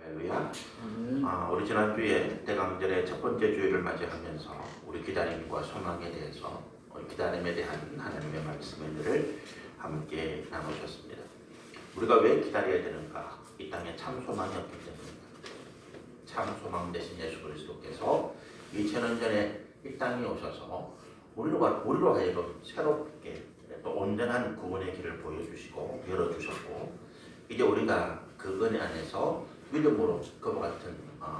할렐루야. 우리 지난주에 대강절의 첫 번째 주일을 맞이하면서 우리 기다림과 소망에 대해서 기다림에 대한 하나님의 말씀을 함께 나누셨습니다. 우리가 왜 기다려야 되는가? 이 땅에 참 소망이 없기 때문입니다. 참 소망 되신 예수 그리스도께서 2000년 전에 이 땅에 오셔서 우리로 하여금 새롭게 또 온전한 구원의 길을 보여주시고 열어주셨고, 이제 우리가 그 은혜 안에서 믿음으로 그와 같은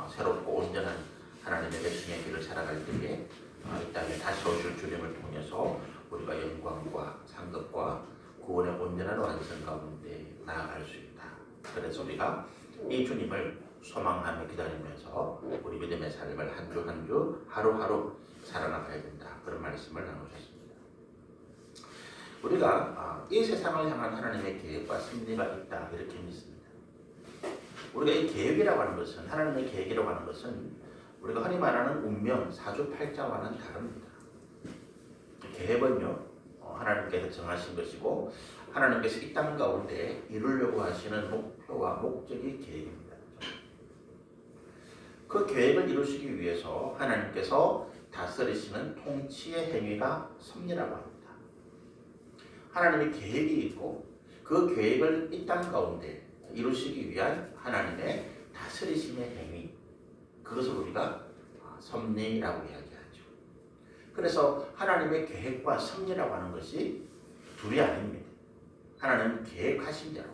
새롭고 온전한 하나님의 백성의 길을 살아갈 때에 이 땅에 다시 오실 주님을 통해서 우리가 영광과 상급과 구원의 온전한 완성 가운데 나아갈 수 있다. 그래서 우리가 이 주님을 소망하며 기다리면서 우리 믿음의 삶을 한 주 한 주 하루하루 살아나가야 된다. 그런 말씀을 나누셨습니다. 우리가 이 세상을 향한 하나님의 계획과 섭리가 있다, 이렇게 믿습니다. 우리가 이 계획이라고 하는 것은, 하나님의 계획이라고 하는 것은 우리가 흔히 말하는 운명, 사주팔자와는 다릅니다. 계획은요, 하나님께서 정하신 것이고 하나님께서 이 땅 가운데 이루려고 하시는 목표와 목적이 계획입니다. 그 계획을 이루시기 위해서 하나님께서 다스리시는 통치의 행위가 섭리라고 합니다. 하나님의 계획이 있고 그 계획을 이 땅 가운데 이루시기 위한 하나님의 다스리심의 행위, 그것을 우리가 섭리라고 이야기하죠. 그래서 하나님의 계획과 섭리라고 하는 것이 둘이 아닙니다. 하나님은 계획하신 대로,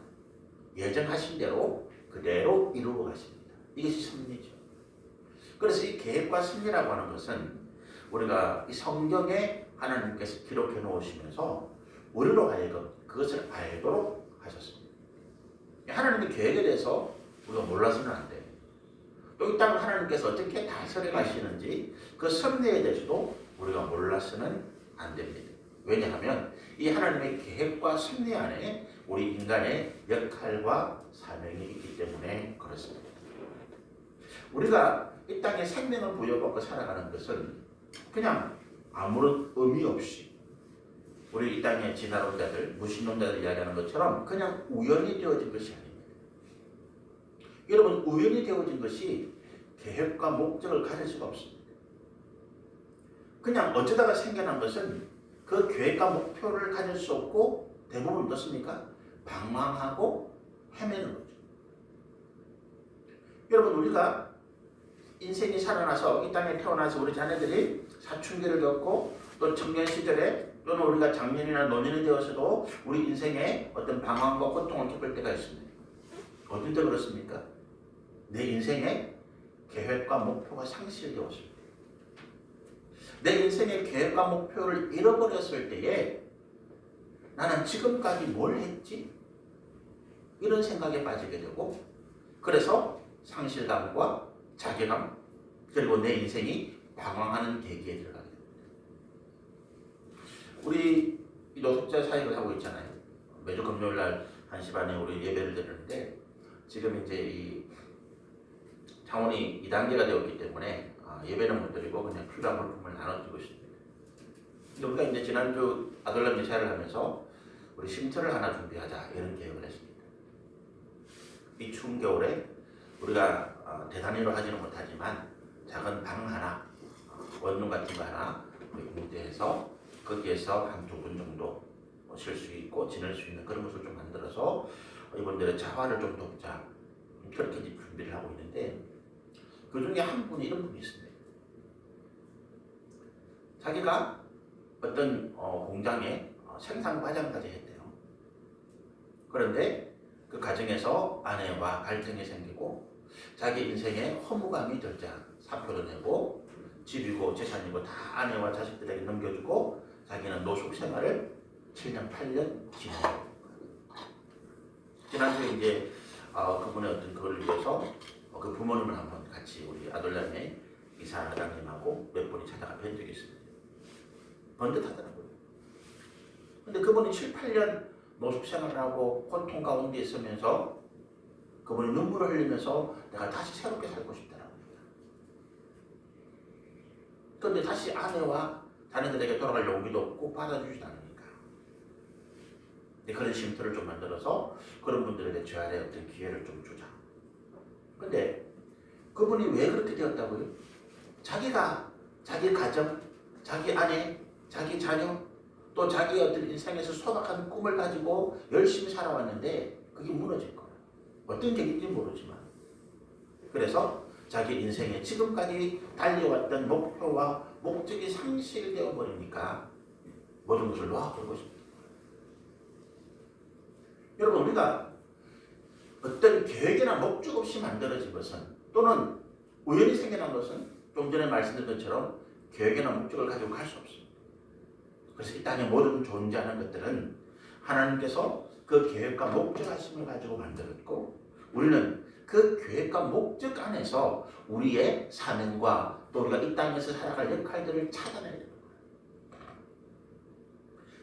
예정하신 대로 그대로 이루어 가십니다. 이것이 섭리죠. 그래서 이 계획과 섭리라고 하는 것은 우리가 이 성경에 하나님께서 기록해 놓으시면서 우리로 하여금 그것을 알도록 하셨습니다. 하나님의 계획에 대해서 우리가 몰라서는 안 돼요. 또 이 땅을 하나님께서 어떻게 다스려 가시는지 그 섭리에 대해서도 우리가 몰라서는 안 됩니다. 왜냐하면 이 하나님의 계획과 섭리 안에 우리 인간의 역할과 사명이 있기 때문에 그렇습니다. 우리가 이 땅에 생명을 부여받고 살아가는 것은 그냥 아무런 의미 없이, 우리 이 땅의 진화론자들, 무신론자들 이야기하는 것처럼 그냥 우연히 되어진 것이 아닙니다. 여러분, 우연히 되어진 것이 계획과 목적을 가질 수가 없습니다. 그냥 어쩌다가 생겨난 것은 그 계획과 목표를 가질 수 없고 대부분 어떻습니까? 방황하고 헤매는 거죠. 여러분, 우리가 인생이 살아나서 이 땅에 태어나서 우리 자녀들이 사춘기를 겪고 또 청년 시절에 또는 우리가 장년이나 노년이 되어서도 우리 인생에 어떤 방황과 고통을 겪을 때가 있습니다. 어딘데 그렇습니까? 내 인생에 계획과 목표가 상실되었을 때, 내 인생의 계획과 목표를 잃어버렸을 때에 나는 지금까지 뭘 했지? 이런 생각에 빠지게 되고, 그래서 상실감과 자괴감, 그리고 내 인생이 방황하는 계기에 들어가게 됩니다. 우리 노숙자 사역을 하고 있잖아요. 매주 금요일 날 1시 반에 우리 예배를 드리는데, 지금 이제 이 창원이 2단계가 되었기 때문에 예배는 못 드리고 그냥 필요한 물품을 나눠주고 있습니다. 우리가 이제 지난주 아들날 미사를 하면서 우리 쉼터를 하나 준비하자, 이런 계획을 했습니다. 이 추운 겨울에 우리가 대단히로 하지는 못하지만 작은 방 하나, 원룸 같은 거 하나 공대해서 거기에서 한두 분 정도 쉴 수 있고 지낼 수 있는 그런 것을 좀 만들어서 이분들의 자활을 좀 돕자, 그렇게 준비를 하고 있는데, 그 중에 한 분이 이런 분이 있습니다. 자기가 어떤 공장에 생산 과정까지 했대요. 그런데 그 과정에서 아내와 갈등이 생기고 자기 인생에 허무감이 들자 사표를 내고 집이고 재산이고 다 아내와 자식들에게 넘겨주고 자기는 노숙 생활을 7년 8년 지내요. 지난주에 이제 그분의 어떤 그걸 위해서 그 부모님을 한번 같이 우리 아들남의 이사장님하고 몇 분이 찾아가 뵌 적이 있습니다. 번듯하더라고요. 근데 그분이 7, 8년 노숙 생활을 하고 고통 가운데 있으면서 그분이 눈물을 흘리면서 내가 다시 새롭게 살고 싶다라고 합니다. 그런데 다시 아내와 자녀들에게 돌아갈 용기도 없고 받아주지도 않으니까. 그런 쉼터를 좀 만들어서 그런 분들에게 재활의 어떤 기회를 좀 주자. 근데 그분이 왜 그렇게 되었다고요? 자기가 자기 가정, 자기 아내, 자기 자녀, 또 자기 어떤 인생에서 소박한 꿈을 가지고 열심히 살아왔는데 그게 무너질 거예요. 어떤 계기인지 모르지만. 그래서 자기 인생에 지금까지 달려왔던 목표와 목적이 상실되어 버리니까 모든 것을 놓아버리고 싶다. 여러분, 우리가 어떤 계획이나 목적 없이 만들어진 것은, 또는 우연히 생겨난 것은 좀 전에 말씀드린 것처럼 계획이나 목적을 가지고 갈 수 없습니다. 그래서 이 땅에 모든 존재하는 것들은 하나님께서 그 계획과 목적하심을 가지고 만들었고, 우리는 그 계획과 목적 안에서 우리의 사명과 또 우리가 이 땅에서 살아갈 역할들을 찾아내야 됩니다.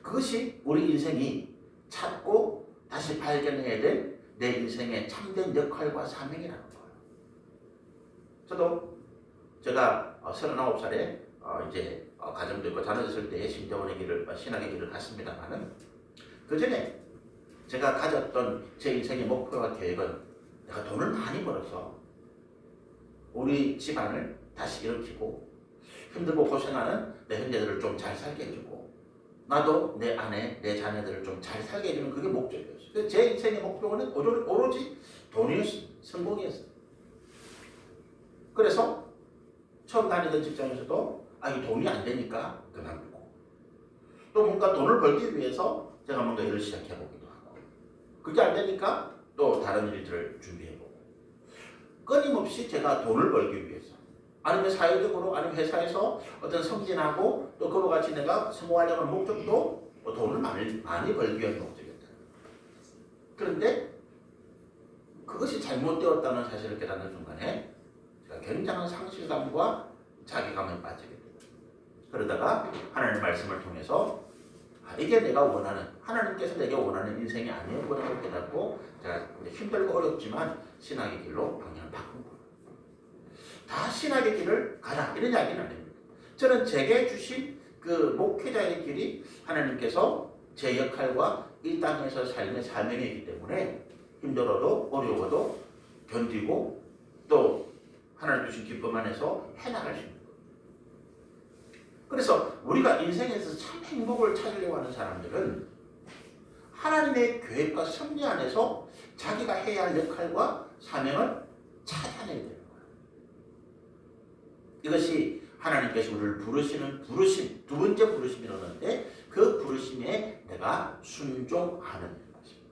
그것이 우리 인생이 찾고 다시 발견해야 될 내 인생의 참된 역할과 사명이라는 거예요. 저도 제가 39살에 이제 가정도 있고 자녀도 있을 때 신자원의 길을, 신학의 길을 갔습니다만은, 그 전에 제가 가졌던 제 인생의 목표와 계획은 내가 돈을 많이 벌어서 우리 집안을 다시 일으키고 힘들고 고생하는 내 형제들을 좀 잘 살게 해주고, 나도 내 아내, 내 자녀들을 좀 잘 살게 해주는 그게 목적이었어요. 제 인생의 목표는 오로지 돈이었어요. 성공이었어요. 그래서 처음 다니던 직장에서도 이 돈이 안 되니까 그만두고, 또 뭔가 돈을 벌기 위해서 제가 뭔가 일을 시작해보기도 하고, 그게 안 되니까 또 다른 일들을 준비해보고, 끊임없이 제가 돈을 벌기 위해서, 아니면 사회적으로, 아니면 회사에서 어떤 승진하고 또 그와 같이 내가 성공하려는 목적도 돈을 많이 벌기 위한 목적이었다. 그런데 그것이 잘못되었다는 사실을 깨닫는 순간에 제가 굉장한 상실감과 자괴감에 빠지게 됩니다. 그러다가 하나님의 말씀을 통해서 이게 내가 원하는, 하나님께서 내게 원하는 인생이 아니었구나 걸 깨닫고, 제가 힘들고 어렵지만 신학의 길로 방향을 바꾼 거예요. 다 신학의 길을 가라 이런 이야기는 아닙니다. 저는 제게 주신 그 목회자의 길이 하나님께서 제 역할과 이 땅에서 삶의 사명이기 때문에 힘들어도 어려워도 견디고 또 하나님 주신 기쁨 안에서 해나갈 수 있는 거예요. 그래서 우리가 인생에서 참 행복을 찾으려고 하는 사람들은 하나님의 계획과 섭리 안에서 자기가 해야 할 역할과 사명을 찾아내야 돼요. 이것이 하나님께서 우리를 부르시는 부르심, 두 번째 부르심이라는데, 그 부르심에 내가 순종하는 것입니다.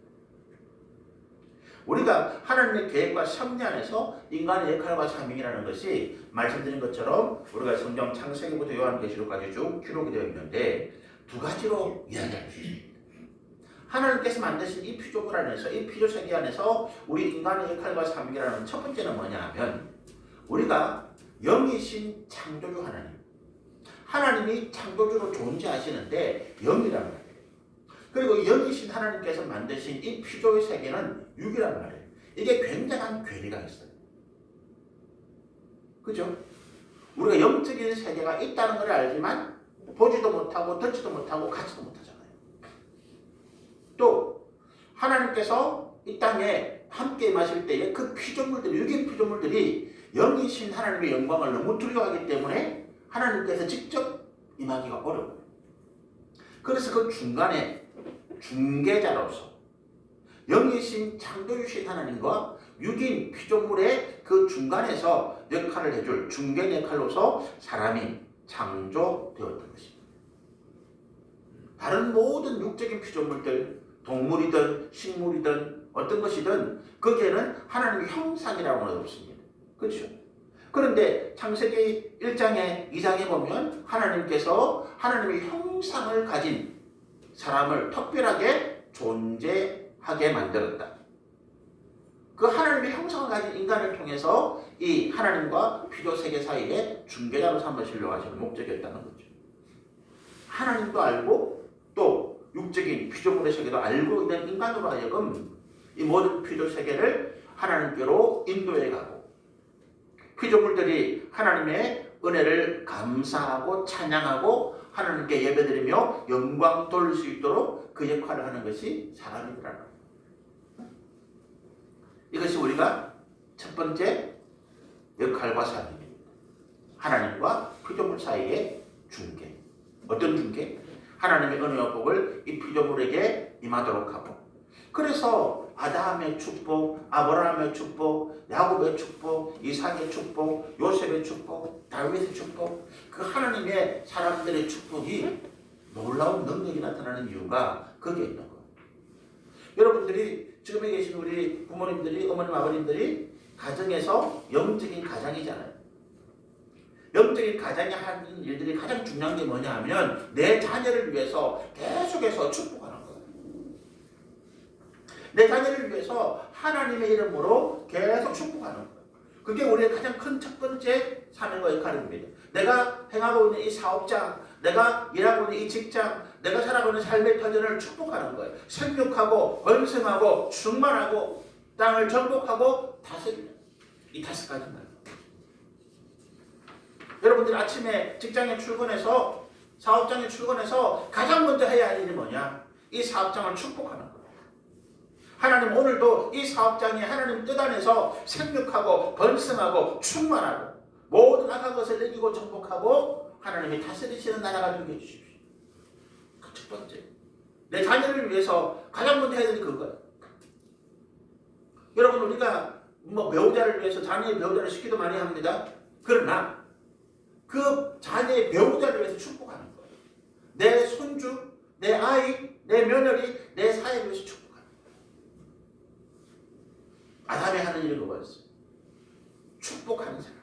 우리가 하나님의 계획과 섭리 안에서 인간의 역할과 사명이라는 것이 말씀드린 것처럼 우리가 성경 창세기부터 요한계시록까지 쭉 기록이 되어 있는데 두 가지로 이야기할 수 있습니다. 하나님께서 만드신 이 피조물 안에서, 이 피조세계 안에서 우리 인간의 역할과 사명이라는 첫 번째는 뭐냐 하면, 우리가 영이신 창조주 하나님, 하나님이 창조주로 존재하시는데 영이란 말이에요. 그리고 영이신 하나님께서 만드신 이 피조의 세계는 육이란 말이에요. 이게 굉장한 괴리가 있어요. 그죠? 우리가 영적인 세계가 있다는 걸 알지만 보지도 못하고 듣지도 못하고 가지도 못하잖아요. 또 하나님께서 이 땅에 함께 임하실 때에 그 피조물들이, 육인 피조물들이 영이신 하나님의 영광을 너무 두려워하기 때문에 하나님께서 직접 임하기가 어려워요. 그래서 그 중간에 중개자로서 영이신 창조주신 하나님과 육인 피조물의 그 중간에서 역할을 해줄 중개 역할로서 사람이 창조되었던 것입니다. 다른 모든 육적인 피조물들, 동물이든 식물이든 어떤 것이든 거기에는 하나님의 형상이라고 하는 없습니다. 그렇죠? 그런데 창세기 1장에 2장에 보면 하나님께서 하나님의 형상을 가진 사람을 특별하게 존재하게 만들었다. 그 하나님의 형상을 가진 인간을 통해서 이 하나님과 피조세계 사이에 중개자로 삼으시려고 하시는 목적이었다는 거죠. 하나님도 알고 또 육적인 피조물의 세계도 알고 있는 인간으로 하여금 이 모든 피조세계를 하나님께로 인도해 가고, 피조물들이 하나님의 은혜를 감사하고 찬양하고 하나님께 예배드리며 영광 돌릴 수 있도록 그 역할을 하는 것이 사람이라는 거예요. 이것이 우리가 첫 첫 번째 역할과 사명입니다. 하나님과 피조물 사이의 중개. 어떤 중개? 하나님의 은혜와 복을 이 피조물에게 임하도록 하고, 그래서 아담의 축복, 아브라함의 축복, 야곱의 축복, 이삭의 축복, 요셉의 축복, 다윗의 축복, 그 하나님의 사람들의 축복이 놀라운 능력이 나타나는 이유가 거기에 있는 거예요. 여러분들이 지금에 계신 우리 부모님들이, 어머님, 아버님들이 가정에서 영적인 가장이잖아요. 영적인 가장이 하는 일들이 가장 중요한 게 뭐냐 하면 내 자녀를 위해서 계속해서 축복하는 거예요. 내 자녀를 위해서 하나님의 이름으로 계속 축복하는 거예요. 그게 우리의 가장 큰 첫 번째 사명과 역할입니다. 내가 행하고 있는 이 사업장, 내가 일하고 있는 이 직장, 내가 살아가고 있는 삶의 터전을 축복하는 거예요. 생육하고 번성하고 충만하고 땅을 정복하고 다스리는 이 5가지 말. 여러분들 아침에 직장에 출근해서 사업장에 출근해서 가장 먼저 해야 할 일이 뭐냐? 이 사업장을 축복하는 거예요. 하나님 오늘도 이 사업장이 하나님 뜻 안에서 생육하고 번성하고 충만하고 모든 악한 것을 이기고 정복하고 하나님이 다스리시는 나라가 되게 해주십시오. 그 첫 번째, 내 자녀를 위해서 가장 먼저 해야 될 그거예요. 여러분 우리가 배우자를 위해서 자녀의 배우자를 시키도 많이 합니다. 그러나 그 자녀의 배우자를 위해서 축복하는 거예요. 내 손주, 내 아이, 내 며느리, 내 사회를 위해서 축복하는 거예요. 아담이 하는 일이 그거였어요. 축복하는 사람.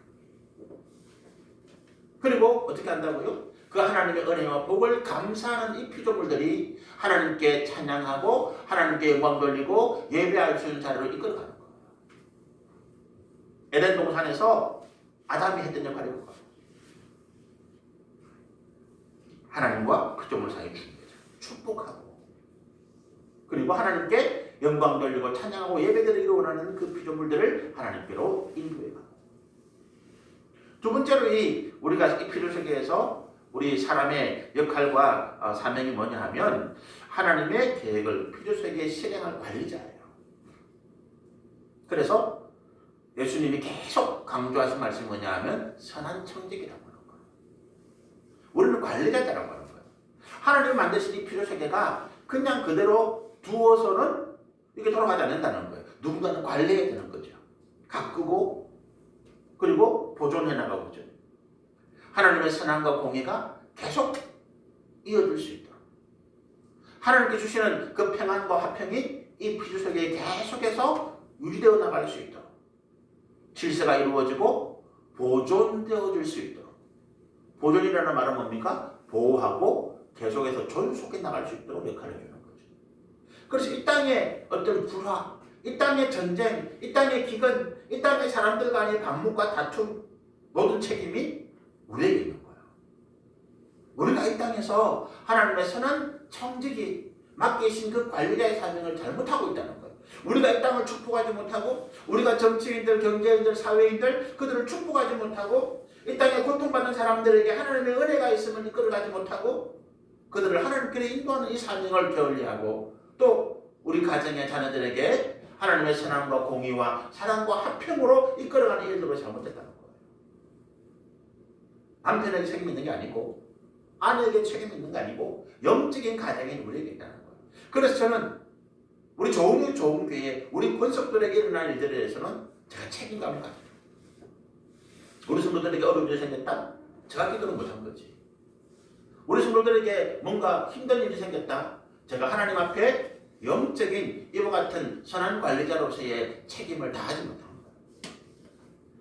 그리고 어떻게 한다고요? 그 하나님의 은혜와 복을 감사하는 이 피조물들이 하나님께 찬양하고 하나님께 영광 돌리고 예배할 수 있는 자리로 이끌어가는 거예요. 에덴 동산에서 아담이 했던 역할이 그거예요. 하나님과 피조물 사이의 중개자, 축복하고 그리고 하나님께 영광 돌리고 찬양하고 예배드리기를 원하는 그 피조물들을 하나님께로 인도해가고, 두 번째로 우리가 이 피조세계에서 우리 사람의 역할과 사명이 뭐냐 하면 하나님의 계획을 피조세계에 실행할 관리자예요. 그래서 예수님이 계속 강조하신 말씀이 뭐냐 하면 선한 청지기라고 하는 거예요. 우리는 관리자라고 하는 거예요. 하나님이 만드신 이 피조세계가 그냥 그대로 두어서는 이게 돌아가지 않는다는 거예요. 누군가는 관리해야 되는 거죠. 가꾸고 그리고 보존해 나가보죠. 하나님의 선함과 공의가 계속 이어질 수 있도록 하나님께 주시는 그 평안과 화평이 이 피조세계에 계속해서 유지되어 나갈 수 있도록 질서가 이루어지고 보존되어질 수 있도록, 보존이라는 말은 뭡니까? 보호하고 계속해서 존속해 나갈 수 있도록 역할을 해주는 거죠. 그래서 이 땅의 어떤 불화, 이 땅의 전쟁, 이 땅의 기근, 이 땅의 사람들 간의 반목과 다툼, 모든 책임이 우리에게 있는 거예요. 우리가 이 땅에서 하나님의 선한 청지기 맡기신 그 관리자의 사명을 잘못하고 있다는 거예요. 우리가 이 땅을 축복하지 못하고, 우리가 정치인들, 경제인들, 사회인들 그들을 축복하지 못하고, 이 땅에 고통받는 사람들에게 하나님의 은혜가 있음을 이끌어가지 못하고 그들을 하나님께로 인도하는 이 사명을 게을리하고, 또 우리 가정의 자녀들에게 하나님의 선함과 공의와 사랑과 화평으로 이끌어가는 일들을 잘못했다는 거예요. 남편에게 책임 있는 게 아니고 아내에게 책임 있는 게 아니고 영적인 가정이 우리에게 있다는 거예요. 그래서 저는 우리 좋은 교회, 우리 권속들에게 일어난 일들에 대해서는 제가 책임감을 가져요. 우리 성도들에게 어려운 일이 생겼다? 제가 기도를 못한 거지. 우리 성도들에게 뭔가 힘든 일이 생겼다? 제가 하나님 앞에 영적인 이와 같은 선한 관리자로서의 책임을 다하지 못한 거예요.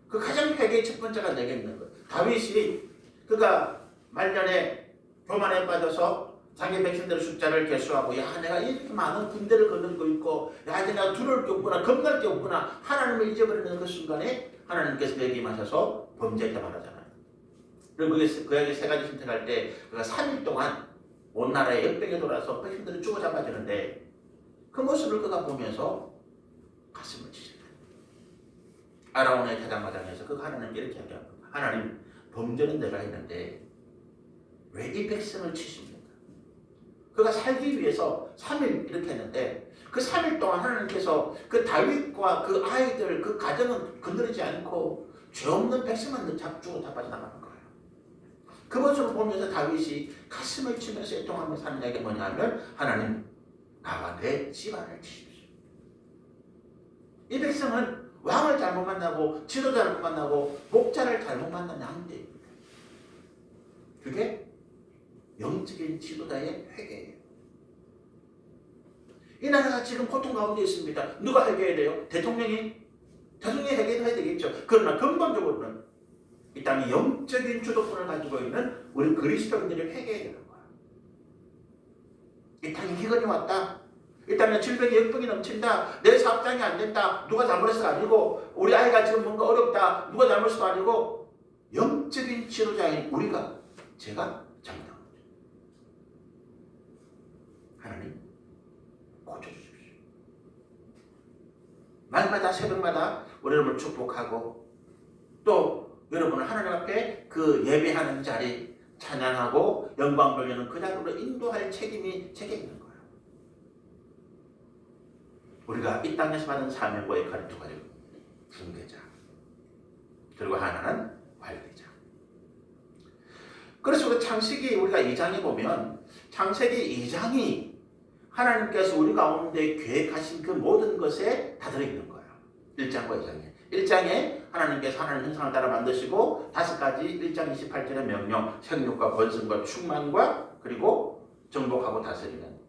그 가장 회개의 첫 번째가 내게 있는 거예요. 다윗이 그가 말년에 교만에 빠져서 자기 백성들의 숫자를 계수하고, 야 내가 이렇게 많은 군대를 거느리고 있고, 야 이제 내가 두려울 게 없구나, 겁날 게 없구나, 하나님을 잊어버리는 그 순간에 하나님께서 내게 임하셔서 범죄했다 말하잖아요. 그리고 그에게 3가지 선택할 때 그가 3일 동안 온 나라에 역병에 돌아서 백성들이 죽어 잡아지는데 그 모습을 그가 보면서 가슴을 치셨다. 아라온의 대장마당에서 그가 하나님께 이렇게 얘기합니다. 하나님, 범죄는 내가 했는데 왜 이 백성을 치십니까? 그 그가 살기 위해서 3일 이렇게 했는데 그 3일 동안 하나님께서 그 다윗과 그 아이들 그 가정은 건드리지 않고 죄 없는 백성만 잡주고 다 빠져나가는 거예요. 그 모습을 보면서 다윗이 가슴을 치면서 애통하면서 하는 얘기가 뭐냐면 하나님 나와 내 집안을 치십시오. 이 백성은 왕을 잘못 만나고 지도자를 잘못 만나고 목자를 잘못 만난 양떼입니다. 그게 영적인 지도자의 회개예요. 이 나라가 지금 고통 가운데 있습니다. 누가 회개해야 돼요? 대통령이 회개해야 되겠죠. 그러나 근본적으로는 이 땅이 영적인 주도권을 가지고 있는 우리 그리스도인들이 회개해야 되는 거야. 이 땅에 기근이 왔다. 이 땅에 질병이 역병이 넘친다. 내 사업장이 안 된다. 누가 잘못해서가 아니고 우리 아이가 지금 뭔가 어렵다. 누가 잘못해서가 아니고 영적인 지도자인 우리가 제가 잘못한 거죠. 하나님 고쳐주십시오. 날마다 새벽마다 우리 여러분을 축복하고 또 여러분을 하나님 앞에 그 예배하는 자리 찬양하고 영광 돌리는 그 자리로 인도할 책임이 제게 있는 거예요. 우리가 이 땅에서 받은 사명과 역할이 두 가지로 중개자 그리고 하나는 관리자. 그래서 우리 창세기 우리가 2장에 보면 창세기 2장이 하나님께서 우리 가운데 계획하신 그 모든 것에 다 들어있는 거예요. 1장과 2장에. 1장에 하나님께서 하나님 형상을 따라 만드시고 5가지 1장 28절의 명령, 생육과 번성과 충만과 그리고 정복하고 다스리는.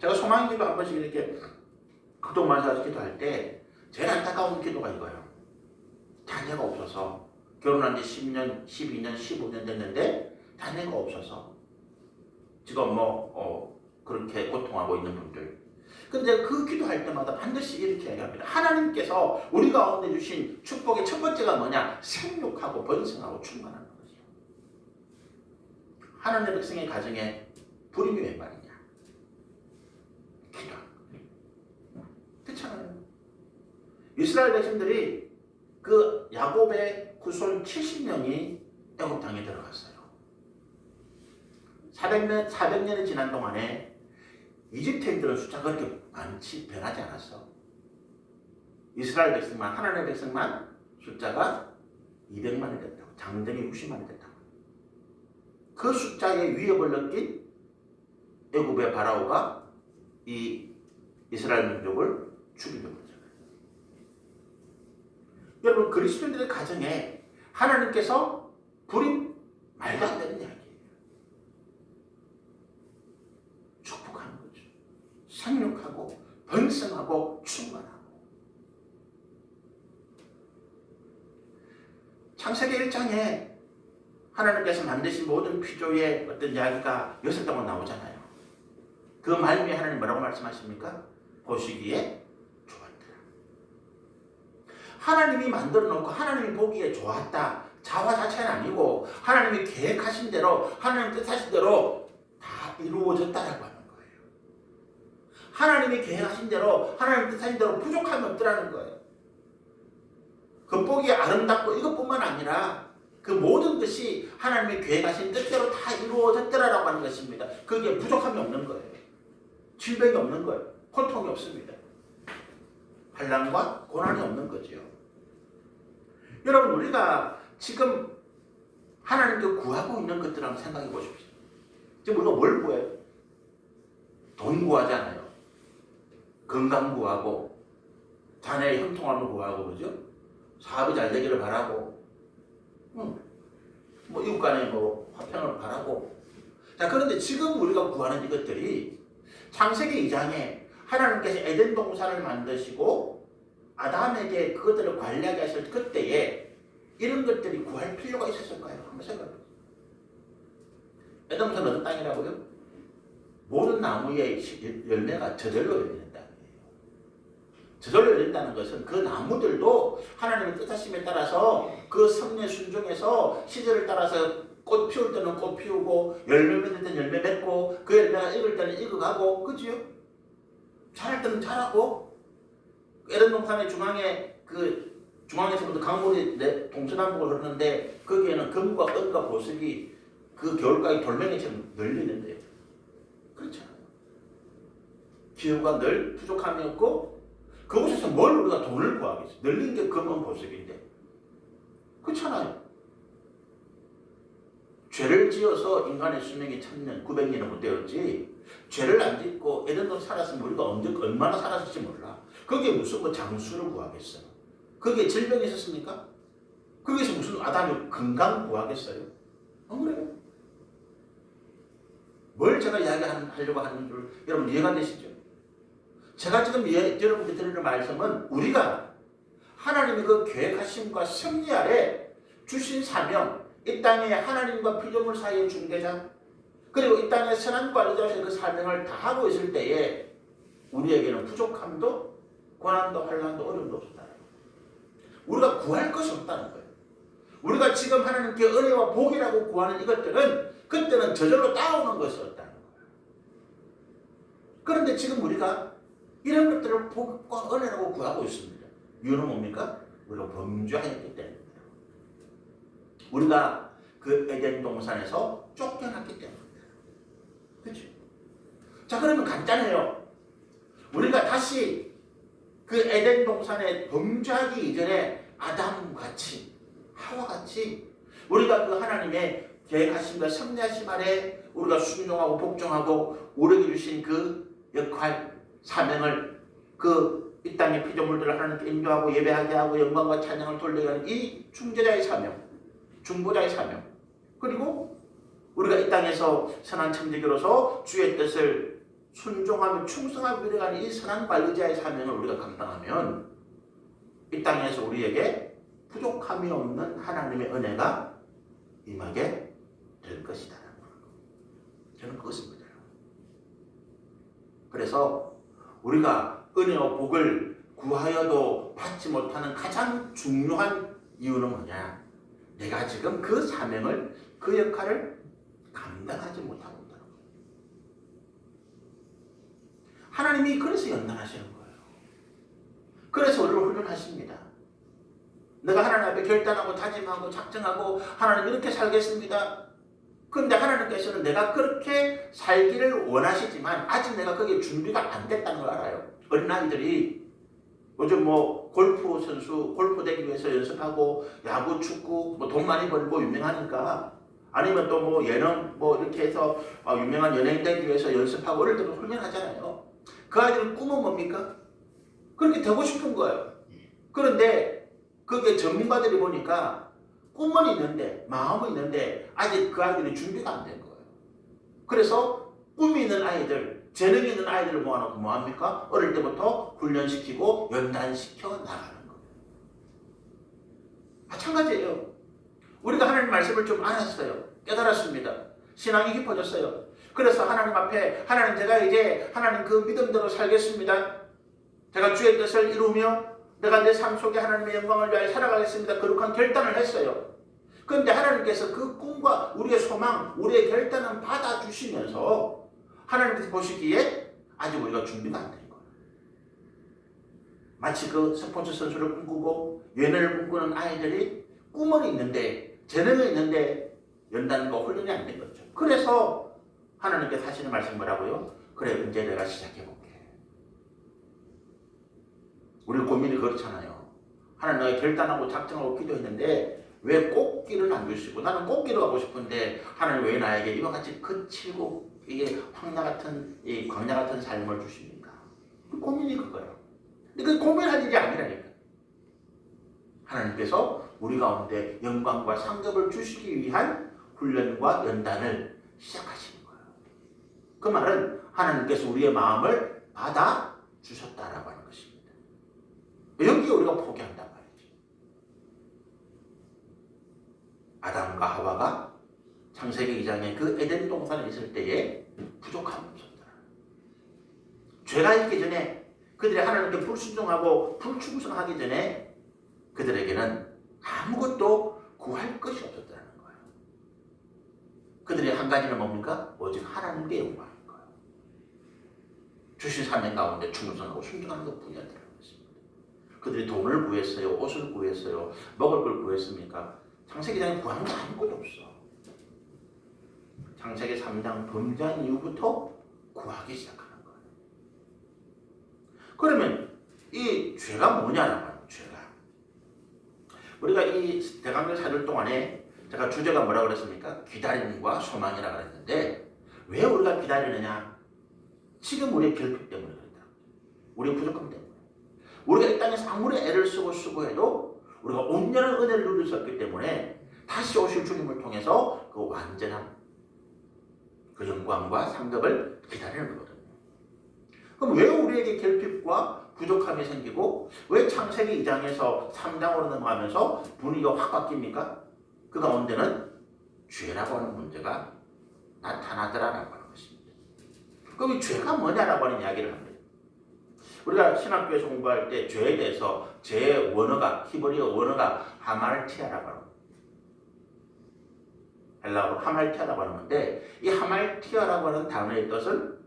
제가 소망기도 한 번씩 이렇게 극동만사에서 기도할 때 제일 안타까운 기도가 이거예요. 자녀가 없어서 결혼한 지 10년, 12년, 15년 됐는데 자녀가 없어서 지금 그렇게 고통하고 있는 분들. 근데 그 기도할 때마다 반드시 이렇게 얘기합니다. 하나님께서 우리 가운데 주신 축복의 첫 번째가 뭐냐? 생육하고 번성하고 충만하는 거죠. 하나님의 백성의 가정에 불임이 웬 말이냐? 기도. 그렇잖아요. 이스라엘 백성들이 그 야곱의 후손 70명이 애굽 땅에 들어갔어요. 400년이 지난 동안에 이집트인들은 숫자가 그렇게 많지 변하지 않았어. 이스라엘 백성만, 하나님의 백성만 숫자가 200만이 됐다고. 장정이 60만이 됐다고. 그 숫자의 위협을 느낀 애굽의 바라오가 이 이스라엘 민족을 죽이려고 하잖아요. 여러분 그리스도인들의 가정에 하나님께서 불임 말도 안 되는 이야기예요. 축복하는 거죠. 생육하고 번성하고 충만하고. 창세기 1장에 하나님께서 만드신 모든 피조의 어떤 이야기가 6동안 나오잖아요. 그 말미에 하나님 뭐라고 말씀하십니까? 보시기에 좋았더라. 하나님이 만들어 놓고 하나님이 보기에 좋았다. 자화 자체는 아니고 하나님이 계획하신 대로 하나님 뜻하신 대로 다 이루어졌다라고 하는 거예요. 하나님이 계획하신 대로 하나님 뜻하신 대로 부족함이 없더라는 거예요. 그 보기에 아름답고 이것뿐만 아니라 그 모든 것이 하나님이 계획하신 뜻대로 다 이루어졌더라라고 하는 것입니다. 그게 부족함이 없는 거예요. 질병이 없는 거예요. 고통이 없습니다. 환난과 고난이 없는 거죠. 여러분 우리가 지금 하나님께 구하고 있는 것들을 한번 생각해 보십시오. 지금 우리가 뭘 구해요? 돈 구하잖아요. 건강 구하고 자녀의 형통함을 구하고 그러죠. 사업이 잘 되기를 바라고 이웃 간에 화평을 바라고. 자, 그런데 지금 우리가 구하는 이것들이 창세기 2장에 하나님께서 에덴 동산을 만드시고 아담에게 그것들을 관리하게 하실 그때에 이런 것들이 구할 필요가 있었을까요? 한번 생각해 보세요. 에덴 동산 어떤 땅이라고요? 모든 나무의 열매가 저절로 열리는 땅이에요. 저절로 열린다는 것은 그 나무들도 하나님의 뜻하심에 따라서 그 섭리에 순종해서 시절을 따라서 꽃 피울 때는 꽃 피우고 열매 맺을 때는 열매 맺고 그 열매가 익을 때는 익어가고 그지요? 자랄 때는 자라고. 에덴 동산의 중앙에서부터 강물이 동서남북으로 흐르는데 거기에는 금과 은과 보석이 그 겨울가의 돌멩이처럼 열리는데요. 그렇잖아요. 기후가 늘 부족함이었고 그곳에서 뭘 우리가 돈을 구하겠어. 늘린 게 금은 보석인데. 그렇잖아요. 죄를 지어서 인간의 수명이 1000년, 900년은 못 되었지. 죄를 안 짓고 에덴동 살았으면 우리가 얼마나 살았을지 몰라. 거기에 무슨 뭐 장수를 구하겠어요. 거기에 질병이 있었습니까? 거기서 무슨 아담이 건강 구하겠어요? 안 그래요? 뭘 제가 이야기하려고 하는 줄 여러분 이해가 되시죠? 제가 지금 여러분께 드리는 말씀은 우리가 하나님의 그 계획하심과 섭리 아래 주신 사명, 이 땅에 하나님과 피조물 사이의 중개자, 그리고 이 땅에 선한 관리자로서 그 사명을 다하고 있을 때에 우리에게는 부족함도 고난도 환난도 어려움도 없었다. 우리가 구할 것이 없다는 거예요. 우리가 지금 하나님께 은혜와 복이라고 구하는 이것들은 그때는 저절로 따오는 것이었다는 거예요. 그런데 지금 우리가 이런 것들을 복과 은혜라고 구하고 있습니다. 이유는 뭡니까? 우리가 범죄하였기 때문입니다. 우리가 그 에덴 동산에서 쫓겨났기 때문입니다. 그렇죠? 자, 그러면 간단해요. 우리가 다시 그 에덴 동산에 범죄하기 이전에 아담같이 하와같이 우리가 그 하나님의 계획하심과 섭리하심 아래 우리가 순종하고 복종하고 우리에게 주신 그 역할, 사명을 그 이 땅의 피조물들을 하나님께 인도하고 예배하게 하고 영광과 찬양을 돌리게 하는 이 중재자의 사명, 중보자의 사명, 그리고 우리가 이 땅에서 선한 청지기로서 주의 뜻을 순종하며 충성하고 이뤄가는 이 선한 관리자의 사명을 우리가 감당하면 이 땅에서 우리에게 부족함이 없는 하나님의 은혜가 임하게 될 것이다. 저는 그것을 믿어요. 그래서 우리가 은혜와 복을 구하여도 받지 못하는 가장 중요한 이유는 뭐냐? 내가 지금 그 사명을, 그 역할을 감당하지 못하고 있다는 거예요. 하나님이 그래서 연단하시는 거예요. 그래서 우리를 훈련하십니다. 내가 하나님 앞에 결단하고 다짐하고 작정하고 하나님 이렇게 살겠습니다. 그런데 하나님께서는 내가 그렇게 살기를 원하시지만 아직 내가 거기에 준비가 안 됐다는 걸 알아요. 어린아이들이 요즘 뭐 골프 선수, 골프 되기 위해서 연습하고 야구, 축구, 뭐 돈 많이 벌고 유명하니까 아니면 또 뭐 예능 뭐 이렇게 해서 유명한 연예인 되기 위해서 연습하고 어릴 때부터 훈련하잖아요. 그 아이들은 꿈은 뭡니까? 그렇게 되고 싶은 거예요. 그런데 그게 전문가들이 보니까 꿈은 있는데 마음은 있는데 아직 그 아이들이 준비가 안 된 거예요. 그래서 꿈이 있는 아이들, 재능이 있는 아이들을 모아놓고 뭐합니까? 어릴 때부터 훈련시키고 연단시켜 나가는 거예요. 마찬가지예요. 우리가 하나님 말씀을 좀 알았어요. 깨달았습니다. 신앙이 깊어졌어요. 그래서 하나님 앞에 하나님 제가 이제 하나님 그 믿음대로 살겠습니다. 제가 주의 뜻을 이루며 내가 내 삶 속에 하나님의 영광을 위하여 살아가겠습니다. 거룩한 결단을 했어요. 그런데 하나님께서 그 꿈과 우리의 소망, 우리의 결단은 받아주시면서 하나님께서 보시기에 아직 우리가 준비가 안 된 거예요. 마치 그 스포츠 선수를 꿈꾸고 연예를 꿈꾸는 아이들이 꿈은 있는데 재능은 있는데 연단과 훈련이 안 된 거죠. 그래서 하나님께서 하시는 말씀 뭐라고요? 그래 이제 내가 시작해볼게. 우리 고민이 그렇잖아요. 하나님 내가 결단하고 작정하고 기도했는데 왜 꽃길은 안 주시고 나는 꽃길을 가고 싶은데 하나님 왜 나에게 이와 같이 거칠고 이게 광야 같은 삶을 주십니까? 그 고민이 그거예요. 근데 그 고민할 일이 아니라니까. 하나님께서 우리 가운데 영광과 상급을 주시기 위한 훈련과 연단을 시작하시는 거예요. 그 말은 하나님께서 우리의 마음을 받아 주셨다라고 하는 것입니다. 여기에 우리가 포기한단 말이지. 아담과 하와가 창세기 2장에 그 에덴 동산에 있을 때에 부족함이 없었다. 죄가 있기 전에 그들이 하나님께 불순종하고 불충성하기 전에 그들에게는 아무것도 구할 것이 없었다는 거예요. 그들의 한 가지는 뭡니까? 오직 하나님께 영광인 거예요. 주신 사명 가운데 충성하고 순종하는 것뿐이었다는 것입니다. 그들이 돈을 구했어요. 옷을 구했어요. 먹을 걸 구했습니까? 창세기 2장에 구하는 게 아무것도 없어. 창세기 3장 범죄한 이후부터 구하기 시작하는 거예요. 그러면 이 죄가 뭐냐라고 하는 죄가. 우리가 이 대강절 4일 동안에 제가 주제가 뭐라고 그랬습니까? 기다림과 소망이라고 그랬는데 왜 우리가 기다리느냐? 지금 우리의 결핍 때문에 그렇다. 우리의 부족함 때문에. 우리가 이 땅에서 아무리 애를 쓰고 수고해도 우리가 온전한 은혜를 누릴 수 없기 때문에 다시 오실 주님을 통해서 그 완전한 그 영광과 상급을 기다리는 거거든요. 그럼 왜 우리에게 결핍과 부족함이 생기고 왜 창세기 2장에서 3장으로 넘어가면서 분위기가 확 바뀝니까? 그 가운데는 죄라고 하는 문제가 나타나더라라고 하는 것입니다. 그럼 이 죄가 뭐냐라고 하는 이야기를 합니다. 우리가 신학교에서 공부할 때 죄에 대해서 죄의 원어가 히브리어 원어가 하말티아라고 합니다. 헬라어로 하말티아라고 하는 건데 이 하말티아라고 하는 단어의 뜻은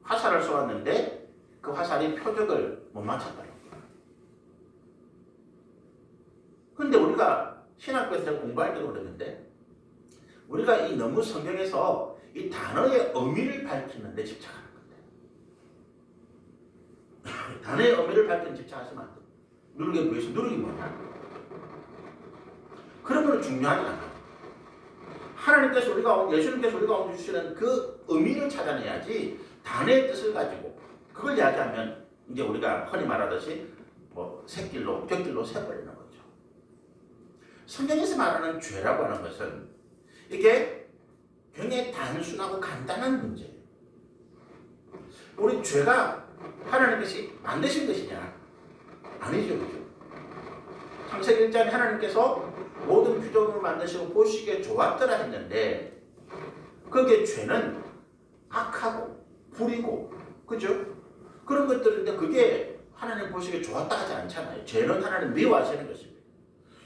화살을 쏘았는데 그 화살이 표적을 못 맞췄다는 거예요. 그런데 우리가 신학교에서 공부할 때도 그랬는데 우리가 이 너무 성경에서 이 단어의 의미를 밝히는 데 집착하는 건데 단어의 의미를 밝히는 데 집착하시면 안 돼요. 누르게 보여서 누르기 뭐냐? 그런 거는 중요하지 않아요. 하나님께서 우리가 예수님께서 우리가 주시는 그 의미를 찾아내야지 단어의 뜻을 가지고 그걸 이야기하면 이제 우리가 흔히 말하듯이 뭐 새길로 곁길로 새버리는 거죠. 성경에서 말하는 죄라고 하는 것은 이게 굉장히 단순하고 간단한 문제예요. 우리 죄가 하나님께서 만드신 것이냐? 아니죠, 그죠? 창세기 1장에 하나님께서 모든 피조물을 만드시고 보시기에 좋았더라 했는데 그게 죄는 악하고 불이고 그죠? 그런 것들인데 그게 하나님 보시기에 좋았다 하지 않잖아요. 죄는 하나님 미워하시는 것입니다.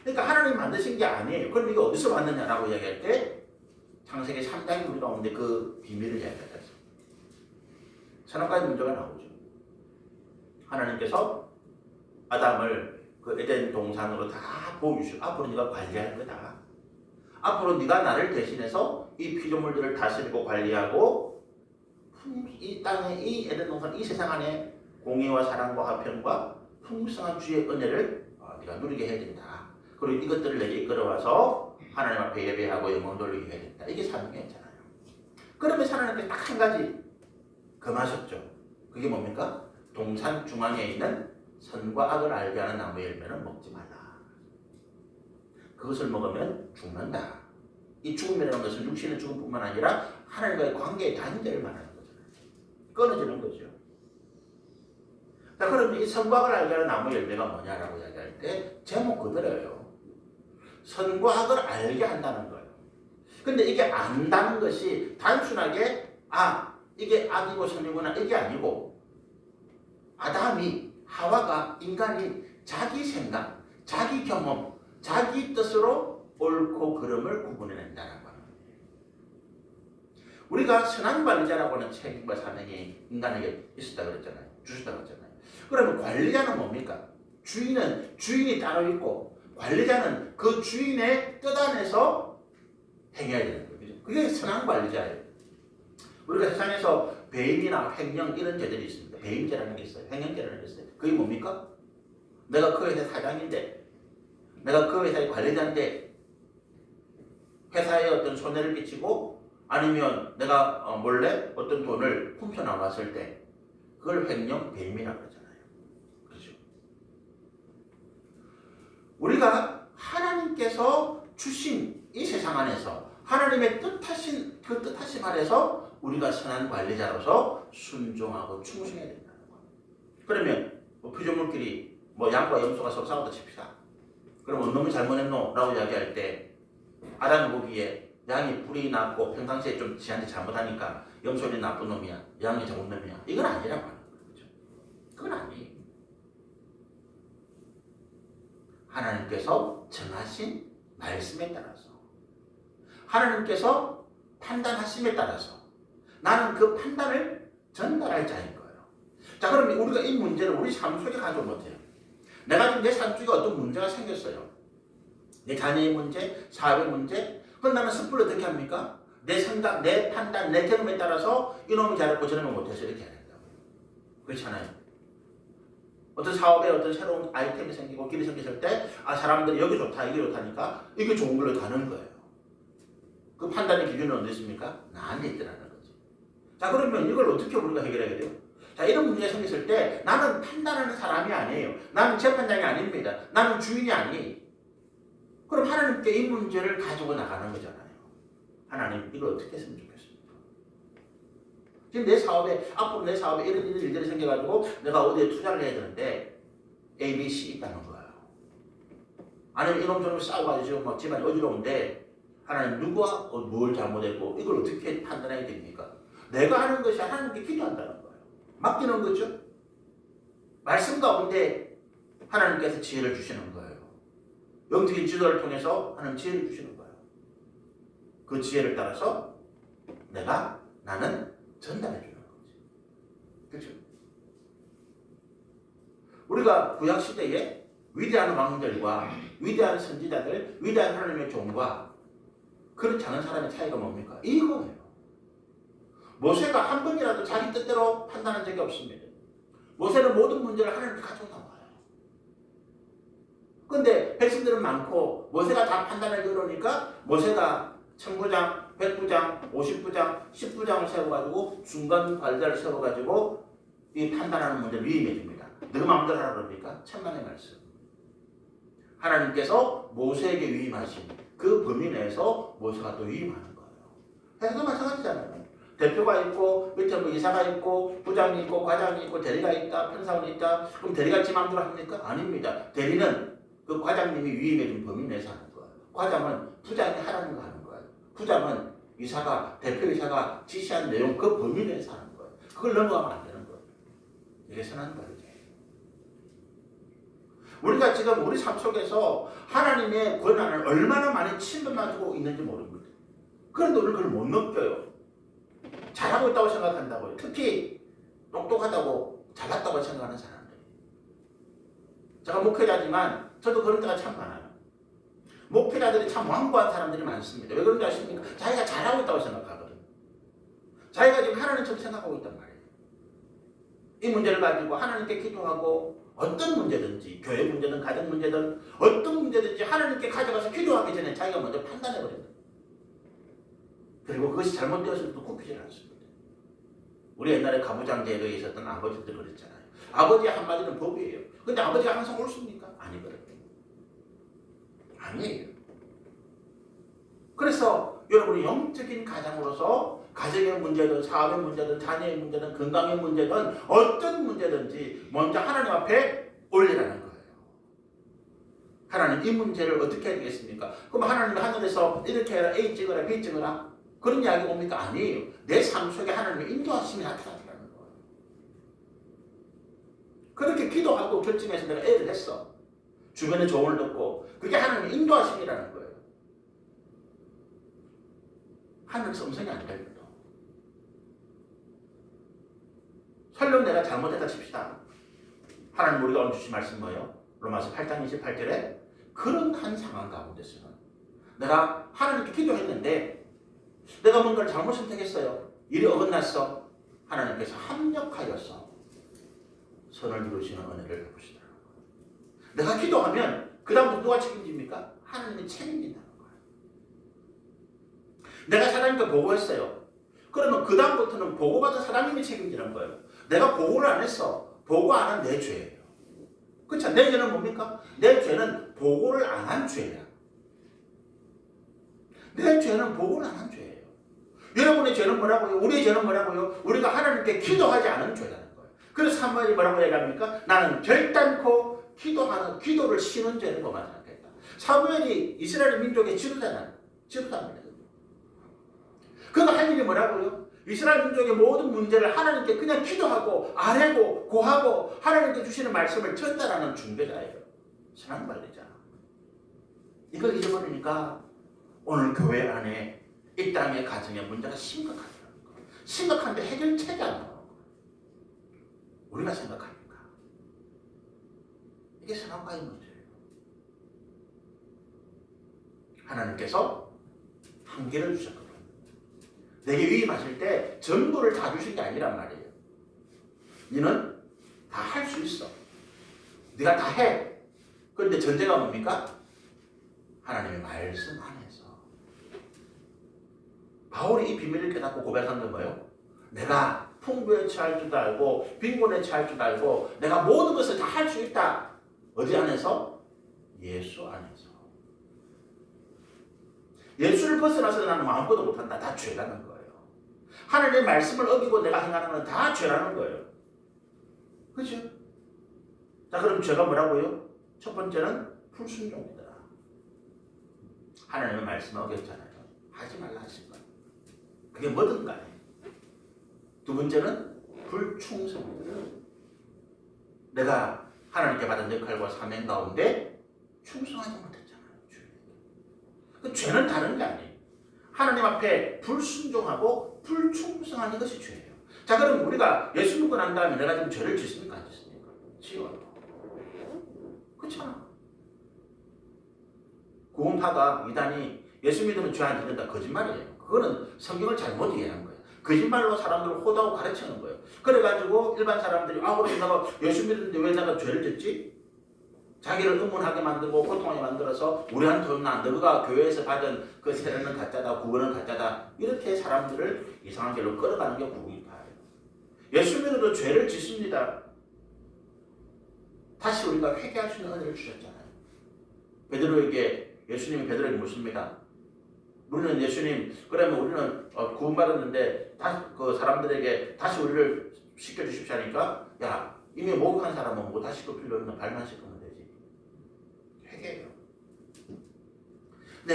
그러니까 하나님 만드신 게 아니에요. 그럼 이게 어디서 왔느냐라고 이야기할 때 창세기 3장이 우리 가운데 그 비밀을 이야기하죠. 선악과의 문제가 나오죠. 하나님께서 아담을 그 에덴 동산으로 다 보여주시고 앞으로 네가 관리할 거다. 앞으로 네가 나를 대신해서 이 피조물들을 다스리고 관리하고 이 땅에 이 에덴 동산 이 세상 안에 공의와 사랑과 화평과 풍성한 주의 은혜를 네가 누리게 해야 된다. 그리고 이것들을 내게 이끌어와서 하나님 앞에 예배하고 영광 돌리게 해야 된다. 이게 사명이었잖아요. 그러면 하나님께서 딱 한 가지 금하셨죠. 그게 뭡니까? 동산 중앙에 있는 선과 악을 알게 하는 나무의 열매는 먹지 말라. 그것을 먹으면 죽는다. 이 죽음이라는 것은 육신의 죽음뿐만 아니라 하나님과의 관계의 단절을 말하는 거잖아요. 끊어지는 거죠. 자, 그러면 이 선과 악을 알게 하는 나무의 열매가 뭐냐라고 이야기할 때 제목 그대로예요. 선과 악을 알게 한다는 거예요. 근데 이게 안다는 것이 단순하게 이게 악이고 선이구나 이게 아니고 아담이 하와가 인간이 자기 생각, 자기 경험, 자기 뜻으로 옳고 그름을 구분해낸다는 거예요. 우리가 선한 관리자라고 하는 책임과 사명이 인간에게 있었다고 그랬잖아요. 주셨다고 그랬잖아요. 그러면 관리자는 뭡니까? 주인이 따로 있고 관리자는 그 주인의 뜻 안에서 행해야 되는 거죠. 그게 선한 관리자예요. 우리가 세상에서 배임이나 횡령 이런 죄들이 있습니다. 배임죄라는 게 있어요. 횡령죄라는 게 있어요. 그게 뭡니까? 내가 그 회사 사장인데 내가 그 회사의 관리자인데 회사에 어떤 손해를 끼치고 아니면 내가 몰래 어떤 돈을 훔쳐나왔을 때 그걸 횡령, 배임이라고 그러잖아요. 그렇죠? 우리가 하나님께서 주신 이 세상 안에서 하나님의 뜻하신 그 뜻하심 아래서 우리가 선한 관리자로서 순종하고 충성해야 된다는 거예요. 그러면 피조물끼리 양과 염소가 서로 싸우다 칩시다. 그럼 놈이 잘못했노? 라고 이야기할 때 아담이 보기에 양이 불이 났고 평상시에 좀 지한테 잘못하니까 염소는 나쁜 놈이야. 양이 좋은 놈이야. 이건 아니라고 하는 거죠. 그건 아니에요. 하나님께서 정하신 말씀에 따라서 하나님께서 판단하심에 따라서 나는 그 판단을 전달할 자인 거예요. 자, 그럼 우리가 이 문제를 우리 삶 속에 가져오면 못해요. 내가 지금 내 삶 속에 어떤 문제가 생겼어요. 내 자녀의 문제, 사업의 문제. 그럼 나는 섣불리 어떻게 합니까? 내 생각, 내 판단, 내 경험에 따라서 이놈이 잘했고 저놈이 못해서 이렇게 해야 된다고요. 그렇잖아요. 어떤 사업에 어떤 새로운 아이템이 생기고 길이 생겼을 때 사람들이 여기 좋다 이게 좋다니까 이게 좋은 걸로 가는 거예요. 그 판단의 기준은 어디 있습니까? 나한테 있더라는 거죠. 자, 그러면 이걸 어떻게 우리가 해결해야 돼요? 자, 이런 문제가 생겼을 때 나는 판단하는 사람이 아니에요. 나는 재판장이 아닙니다. 나는 주인이 아니에요. 그럼 하나님께 이 문제를 가지고 나가는 거잖아요. 하나님 이걸 어떻게 했으면 좋겠습니까? 지금 내 사업에 앞으로 내 사업에 이런 일들이 생겨가지고 내가 어디에 투자를 해야 되는데 A, B, C 있다는 거예요. 아니면 이놈 저놈 싸워가지고 막 집안이 어지러운데 하나님 누가 뭘 잘못했고 이걸 어떻게 판단해야 됩니까? 내가 하는 것이 하나님께 기도한다는 거예요. 맡기는 거죠. 말씀 가운데 하나님께서 지혜를 주시는 거예요. 영적인 지도를 통해서 하나님 지혜를 주시는 거예요. 그 지혜를 따라서 나는 전달해 주는 거지. 그렇죠? 우리가 구약 시대에 위대한 왕들과 위대한 선지자들, 위대한 하나님의 종과 그렇지 않은 사람의 차이가 뭡니까? 이거예요. 모세가 한 번이라도 자기 뜻대로 판단한 적이 없습니다. 모세는 모든 문제를 하나님께 가지고 나와요. 그런데 백성들은 많고 모세가 다 판단하기 어려우니까 모세가 1000부장, 100부장, 50부장, 10부장을 세워가지고 중간 관리자를 세워가지고 이 판단하는 문제를 위임해 줍니다. 너 마음대로 하라 그러니까 천만의 말씀. 하나님께서 모세에게 위임하신 그 범위 내에서 모세가 또 위임하는 거예요. 해도 마찬가지잖아요. 대표가 있고 밑에 뭐 이사가 있고 부장이 있고 과장이 있고 대리가 있다 편사원이 있다. 그럼 대리가 지 마음대로 합니까? 아닙니다. 대리는 그 과장님이 위임해준 범위 내에서 하는 거예요. 과장은 부장이 하라는 거 하는 거예요. 부장은 이사가 대표이사가 지시한 내용 그 범위 내에서 하는 거예요. 그걸 넘어가면 안 되는 거예요. 이게 선한 관리예요. 우리가 지금 우리 삶 속에서 하나님의 권한을 얼마나 많이 침범하고 있는지 모릅니다. 그런데 우리는 그걸 못 느껴요. 잘하고 있다고 생각한다고요. 특히 똑똑하다고 잘났다고 생각하는 사람들. 제가 목회자지만 저도 그런 때가 참 많아요. 목회자들이 참 완고한 사람들이 많습니다. 왜 그런지 아십니까? 자기가 잘하고 있다고 생각하거든요. 자기가 지금 하나님처럼 생각하고 있단 말이에요. 이 문제를 가지고 하나님께 기도하고 어떤 문제든지 교회 문제든 가정 문제든 어떤 문제든지 하나님께 가져가서 기도하기 전에 자기가 먼저 판단해버립니다. 그리고 그것이 잘못되었을 때 굽히질 않습니다. 우리 옛날에 가부장제도에 있었던 아버지들 그랬잖아요. 아버지의 한마디는 법이에요. 근데 아버지가 항상 옳습니까? 아니거든요. 아니에요. 그래서 여러분이 영적인 가장으로서 가정의 문제든 사업의 문제든 자녀의 문제든 건강의 문제든 어떤 문제든지 먼저 하나님 앞에 올리라는 거예요. 하나님 이 문제를 어떻게 해야 되겠습니까? 그럼 하나님 하늘에서 이렇게 해라 A 찍어라 B 찍어라 그런 이야기 옵니까? 아니에요. 내 삶 속에 하나님의 인도하심이 나타나는 거예요. 그렇게 기도하고 결정해서 내가 A를 했어. 주변의 조언을 듣고 그게 하나님의 인도하심이라는 거예요. 하늘에서 음성이 안 됩니다. 설령 내가 잘못했다 칩시다. 하나님 우리가 오늘 주신 말씀 뭐예요? 로마서 8장 28절에 그런 한 상황 가운데서는 내가 하나님께 기도했는데 내가 뭔가를 잘못 선택했어요. 일이 어긋났어. 하나님께서 합력하여서 선을 이루시는 은혜를 베푸시더라고요. 내가 기도하면 그 다음부터 누가 책임집니까? 하나님이 책임진다는 거예요. 내가 사람님께 보고했어요. 그러면 그 다음부터는 보고받은 사람님이 책임지는 거예요. 내가 보고를 안 했어. 보고 안 한 내 죄예요. 그렇죠? 내 죄는 뭡니까? 내 죄는 보고를 안 한 죄야. 내 죄는 보고를 안 한 죄예요. 여러분의 죄는 뭐라고요? 우리의 죄는 뭐라고요? 우리가 하나님께 기도하지 않은 죄라는 거예요. 그래서 사무엘이 뭐라고 얘기합니까? 나는 결단코 기도를 쉬는 죄를 범하지 않겠다. 사무엘이 이스라엘 민족의 지도자입니다. 그가 할 일이 뭐라고요? 이스라엘 민족의 모든 문제를 하나님께 그냥 기도하고 아뢰고 고하고 하나님께 주시는 말씀을 전달하는 중보자예요. 선한 관리자. 이걸 잊어버리니까 오늘 교회 안에 이 땅의 가정의 문제가 심각하다는 거예요. 심각한데 해결책이 안 나오는 거예요. 우리가 생각하니까. 이게 선악과의 문제예요. 하나님께서 한계를 주셨거든요. 내게 위임하실 때 전부를 다 주신 게 아니란 말이에요. 너는 다 할 수 있어. 네가 다 해. 그런데 전제가 뭡니까? 하나님의 말씀 안에서. 바울이 이 비밀을 깨닫고 고백한 건 뭐예요? 내가 풍부에 처할 줄도 알고 빈곤에 처할 줄도 알고 내가 모든 것을 다 할 수 있다. 어디 안에서? 예수 안에서. 예수를 벗어나서 나는 아무것도 못한다. 다 죄라는 거예요. 하나님의 말씀을 어기고 내가 행하는 건 다 죄라는 거예요. 그렇죠? 자, 그럼 죄가 뭐라고요? 첫 번째는 불순종이다. 하나님의 말씀을 어겼잖아요. 하지 말라 하신 거예요. 그게 뭐든 간에. 두 번째는 불충성입니다. 내가 하나님께 받은 역할과 사명 가운데 충성하지 못했잖아요. 그 죄는 다른 게 아니에요. 하나님 앞에 불순종하고 불충성하는 것이 죄예요. 자, 그럼 우리가 예수 믿고 난 다음에 내가 지금 죄를 짓습니까? 안 짓습니까? 지어요. 그렇잖아. 구원파가 이단이 예수 믿으면 죄 안 짓는다 거짓말이에요. 그거는 성경을 잘못 이해한 거예요. 거짓말로 사람들을 호도하고 가르치는 거예요. 그래가지고 일반 사람들이 그럼 내가 예수 믿는데 왜 내가 죄를 짓지? 자기를 의문하게 만들고 고통하게 만들어서 우리한테 돈 안 돼. 그가 교회에서 받은 그 세례는 가짜다, 구원은 가짜다. 이렇게 사람들을 이상한 길로 끌어가는 게 구원파예요. 예수 믿어도 죄를 짓습니다. 다시 우리가 회개할 수 있는 은혜를 주셨잖아요. 베드로에게 예수님이 베드로에게 묻습니다. 우리는 예수님, 그러면 우리는 구원받았는데 그 사람들에게 다시 우리를 시켜주십시오 하니까 야, 이미 목욕한 사람은 뭐 다시 씻을 필요 없는 발만 씻으면 되지. 회개해요.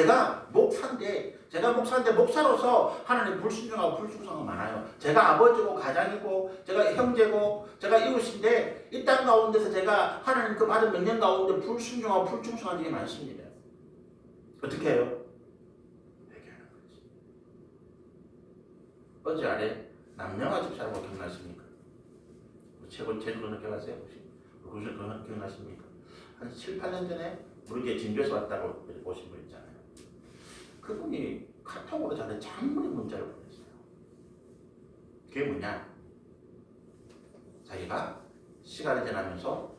제가 목사인데 목사로서 하나님 불순종하고 불충성은 많아요. 제가 아버지고 가장이고 제가 형제고 제가 이웃인데 이 땅 가운데서 제가 하나님 그 받은 명령 가운데 불순종하고 불충성한 일이 많습니다. 어떻게 해요? 회개하는 거지. 어제 아래 남녀가 집사라고 기억나십니까? 최고 제주도는 기억하세요? 혹시 기억나십니까? 한 7, 8년 전에 우리 진주에서 왔다고 오신 분 있잖아요. 그분이 카톡으로 저한테 장문의 문자를 보냈어요. 그게 뭐냐? 자기가 시간이 지나면서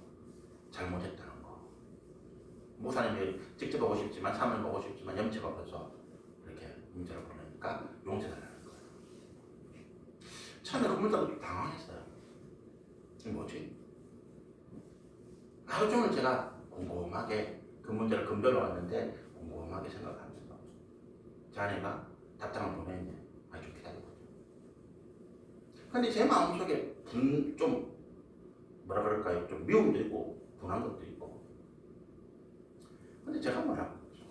잘못했다는 거. 목사님이 직접 보고 싶지만 사람을 보고 싶지만 염치가 없어서 이렇게 문자를 보내니까 용서달라는 거예요. 처음에 그 문자도 당황했어요. 이게 뭐지? 하루 종일 제가 곰곰하게 그 문자를 금별로 왔는데 곰곰하게 생각하면서 자네가 답장을 보냈네. 좀 기다려보죠. 근데 제 마음속에 좀 뭐라 그럴까요? 좀 미움도 있고 분한 것도 있고. 근데 제가 뭐라고 그러죠?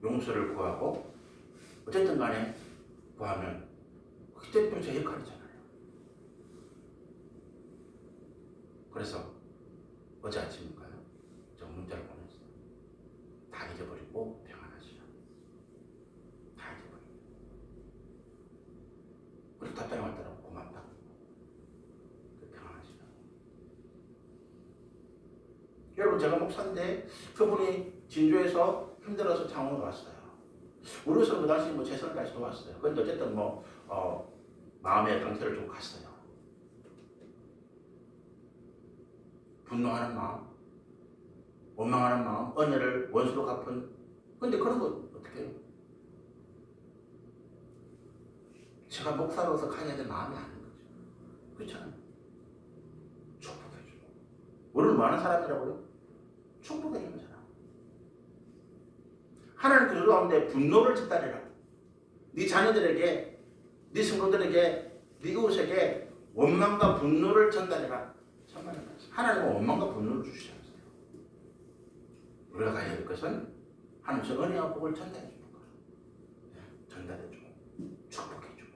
용서를 구하고 어쨌든 간에 구하면 그때부터 제 역할이잖아요. 그래서 어제 아침인가요? 저 문자를 보냈어요. 다 잊어버리고 평안하시라. 다 잊어버리고. 그래서 답장이 왔더라고. 고맙다. 평안하시라. 여러분, 제가 목사인데 그분이 진주에서 힘들어서 창원으로 왔어요. 우리로서는 그 당시 뭐 최선까지도 왔어요. 그런데 어쨌든 마음의 상태를 좀 갔어요. 분노하는 마음, 원망하는 마음, 은혜를 원수로 갚은. 근데 그런 거 어떻게 해요? 제가 목사로서 가져야 될 마음이 아닌 거죠. 그렇잖아요. 축복해주고. 우리는 뭐 하는 사람이라고요? 축복해주는 사람. 하나님 그 가운데 분노를 짓다리라. 네 자녀들에게, 네 성도들에게, 네 이웃에게 원망과 분노를 전달해라. 하나님은 원망과 분노를 주시지 않으세요. 우리가 가야 될 것은 하나님의 은혜와 복을 전달해 주는 거예요. 전달해 주고 축복해 주고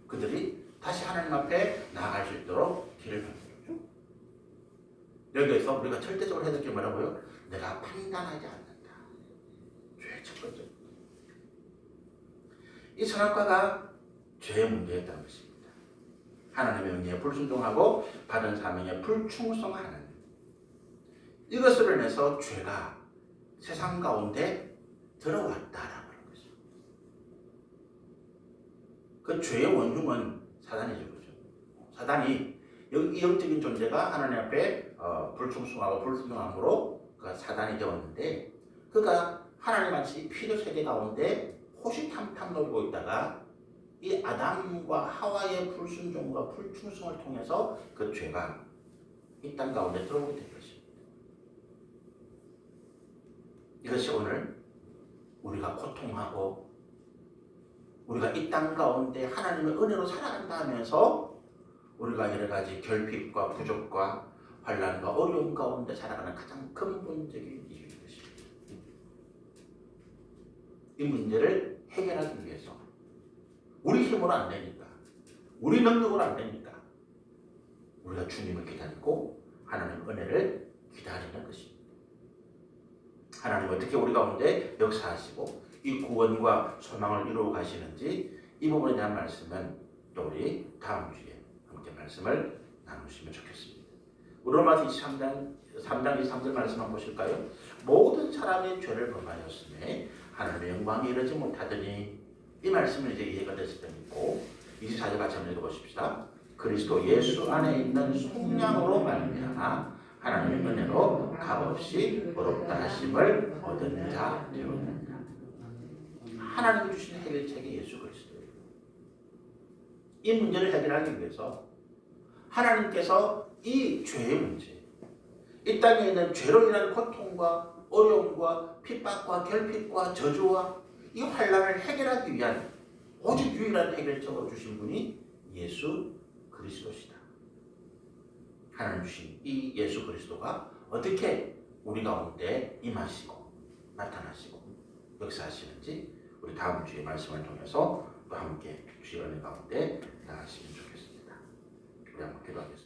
그들이 다시 하나님 앞에 나아갈 수 있도록 길을 만들어 줘. 여기에서 우리가 절대적으로 해야 될 게 뭐라고요? 내가 판단하지 않는다. 죄의 첫 번째. 이 선악과가 죄의 문제였다는 것입니다. 하나님의 명령에 불순종하고 받은 사명에 불충성하는 이것으로 인해서 죄가 세상 가운데 들어왔다라고 하는 거죠. 그 죄의 원흉은 사단이죠. 그렇죠? 사단이 이 영적인 존재가 하나님 앞에 불충성하고 불순종함으로 사단이 되었는데, 그가 하나님같이 피조 세계 가운데 호시탐탐 놀고 있다가 이 아담과 하와의 불순종과 불충성을 통해서 그 죄가 이 땅 가운데 들어오게 된 것입니다. 이것이 오늘 우리가 고통하고 우리가 이 땅 가운데 하나님의 은혜로 살아간다 하면서 우리가 여러 가지 결핍과 부족과 환난과 어려움 가운데 살아가는 가장 근본적인 이유인 것입니다. 이 문제를 해결하기 위해서 우리 힘으로 안 되니까, 우리 능력으로 안 되니까 우리가 주님을 기다리고 하나님의 은혜를 기다리는 것입니다. 하나님 어떻게 우리 가운데 역사하시고 이 구원과 소망을 이루어 가시는지 이 부분에 대한 말씀은 또 우리 다음 주에 함께 말씀을 나누시면 좋겠습니다. 우리 로마서 3장 23절 말씀 한번 보실까요? 모든 사람의 죄를 범하였으며 하나님의 영광에 이르지 못하더니, 이 말씀은 이제 이해가 됐을 때 믿고 24절 같이 한번 읽어보십시다. 그리스도 예수 안에 있는 속량으로 말미암아 하나님의 은혜로 값없이 어렵다 하심을 얻은 자 되었느니라. 하나님이 주신 해결책이 예수 그리스도예요. 이 문제를 해결하기 위해서 하나님께서 이 죄의 문제, 이 땅에 있는 죄로 인한 고통과 어려움과 핍박과 결핍과 저주와 이 환난을 해결하기 위한 오직 유일한 해결책을 주신 분이 예수 그리스도시다. 하나님 주신 이 예수 그리스도가 어떻게 우리 가운데 임하시고 나타나시고 역사하시는지 우리 다음 주에 말씀을 통해서 또 함께 주의 은혜 가운데 나가시면 좋겠습니다. 우리 한번 기도하겠습니다.